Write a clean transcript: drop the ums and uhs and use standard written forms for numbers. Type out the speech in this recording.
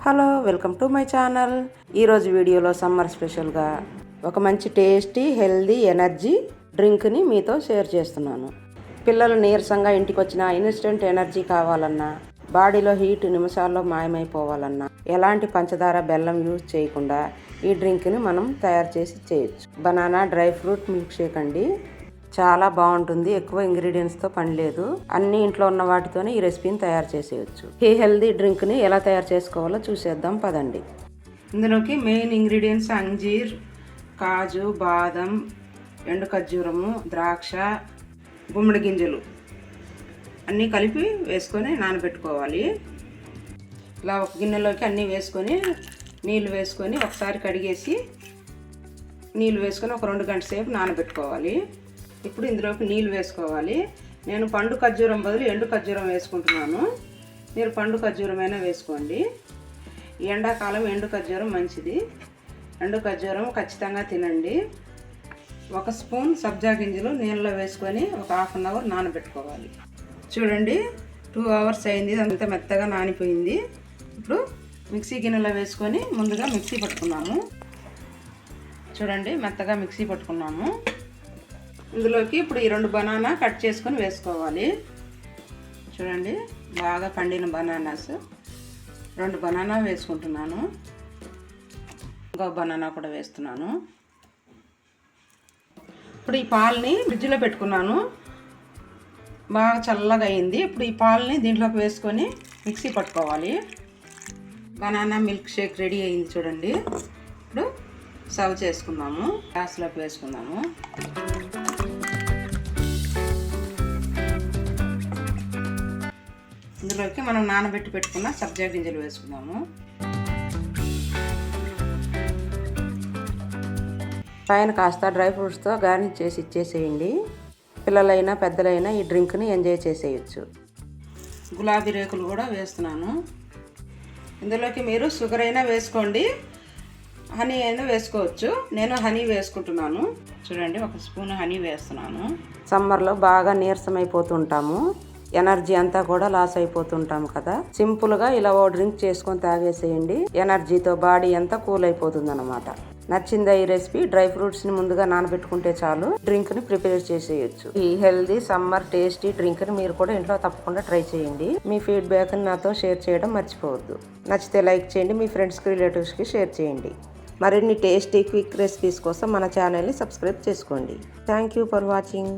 Hello, welcome to my channel. ఈరోజు వీడియోలో summer స్పెషల్గా ఒక మంచి టేస్టీ హెల్దీ ఎనర్జీ డ్రింక్ని మీతో షేర్ చేస్తున్నాను. పిల్లలు నీరసంగా ఇంటికి వచ్చిన ఇన్స్టెంట్ ఎనర్జీ కావాలన్నా, బాడీలో హీట్ నిమిషాల్లో మాయమైపోవాలన్నా ఎలాంటి పంచదార బెల్లం యూజ్ చేయకుండా ఈ డ్రింక్ని మనం తయారు చేసి చేయొచ్చు. Banana dry fruit milk shake అండి. చాలా బాగుంటుంది. ఎక్కువ ఇంగ్రీడియంట్స్తో పని లేదు. అన్ని ఇంట్లో ఉన్న వాటితోనే ఈ రెసిపీని తయారు చేసేయచ్చు. ఈ హెల్దీ డ్రింక్ని ఎలా తయారు చేసుకోవాలో చూసేద్దాం పదండి. ఇందులోకి మెయిన్ ఇంగ్రీడియంట్స్ అంజీర్, కాజు, బాదం, ఎండు ఖర్జూరము, ద్రాక్ష, గుమ్మడి గింజలు అన్నీ కలిపి వేసుకొని నానబెట్టుకోవాలి. ఇలా ఒక గిన్నెలోకి అన్నీ వేసుకొని నీళ్ళు వేసుకొని ఒకసారి కడిగేసి నీళ్ళు వేసుకొని ఒక 2 గంటల సేపు నానబెట్టుకోవాలి. ఇప్పుడు ఇందులోకి నీళ్ళు వేసుకోవాలి. నేను పండు ఖర్జూరం బదులు ఎండు ఖర్జూరం వేసుకుంటున్నాను. మీరు పండు ఖర్జూరమైనా వేసుకోండి. ఎండాకాలం ఎండు ఖర్జూరం మంచిది. ఎండు ఖర్జూరం ఖచ్చితంగా తినండి. 1 స్పూన్ సబ్జా గింజలు నీళ్ళలో వేసుకొని ఒక 1/2 అవర్ నానబెట్టుకోవాలి. చూడండి, 2 అవర్స్ అయింది. అంత మెత్తగా నానిపోయింది. ఇప్పుడు మిక్సీ గిన్నెలో వేసుకొని ముందుగా మిక్సీ పట్టుకున్నాము. చూడండి, మెత్తగా మిక్సీ పట్టుకున్నాము. ఇందులోకి ఇప్పుడు ఈ 2 బనానా కట్ చేసుకొని వేసుకోవాలి. చూడండి, బాగా పండిన బనానాస్ 2 బనానా వేసుకుంటున్నాను. ఇంకో బనానా కూడా వేస్తున్నాను. ఇప్పుడు ఈ పాలని ఫ్రిడ్జ్లో పెట్టుకున్నాను. బాగా చల్లగా అయింది. ఇప్పుడు ఈ పాలని దీంట్లోకి వేసుకొని మిక్సీ పట్టుకోవాలి. బనానా మిల్క్ షేక్ రెడీ అయింది. చూడండి, ఇప్పుడు సర్వ్ చేసుకుందాము. గ్లాస్లోకి వేసుకుందాము. ఇందులోకి మనం నానబెట్టి పెట్టుకున్న సబ్జా గింజలు వేసుకుందాము. పైన కాస్త డ్రై ఫ్రూట్స్తో గార్నిష్ చేసి ఇచ్చేసేయండి. పిల్లలైనా పెద్దలైనా ఈ డ్రింక్ని ఎంజాయ్ చేసేయచ్చు. గులాబీ రేకులు కూడా వేస్తున్నాను. ఇందులోకి మీరు షుగర్ అయినా వేసుకోండి, హనీ అయినా వేసుకోవచ్చు. నేను హనీ వేసుకుంటున్నాను. చూడండి, 1 స్పూన్ హనీ వేస్తున్నాను. సమ్మర్లో బాగా నీరసమైపోతుంటాము. ఎనర్జీ అంతా కూడా లాస్ అయిపోతుంటాము కదా. సింపుల్గా ఇలా ఓ డ్రింక్ చేసుకొని తాగేసేయండి. ఎనర్జీతో బాడీ అంతా కూల్ అయిపోతుంది అన్నమాట. నచ్చిందా ఈ రెసిపీ? డ్రై ఫ్రూట్స్ని ముందుగా నానబెట్టుకుంటే చాలు, డ్రింక్ని ప్రిపేర్ చేసేయచ్చు. ఈ హెల్దీ సమ్మర్ టేస్టీ డ్రింక్ని మీరు కూడా ఇంట్లో తప్పకుండా ట్రై చేయండి. మీ ఫీడ్బ్యాక్ని నాతో షేర్ చేయడం మర్చిపోవద్దు. నచ్చితే లైక్ చేయండి, మీ ఫ్రెండ్స్కి రిలేటివ్స్కి షేర్ చేయండి. మరిన్ని టేస్టీ క్విక్ రెసిపీస్ కోసం మన ఛానల్ని సబ్స్క్రైబ్ చేసుకోండి. Thank you for watching.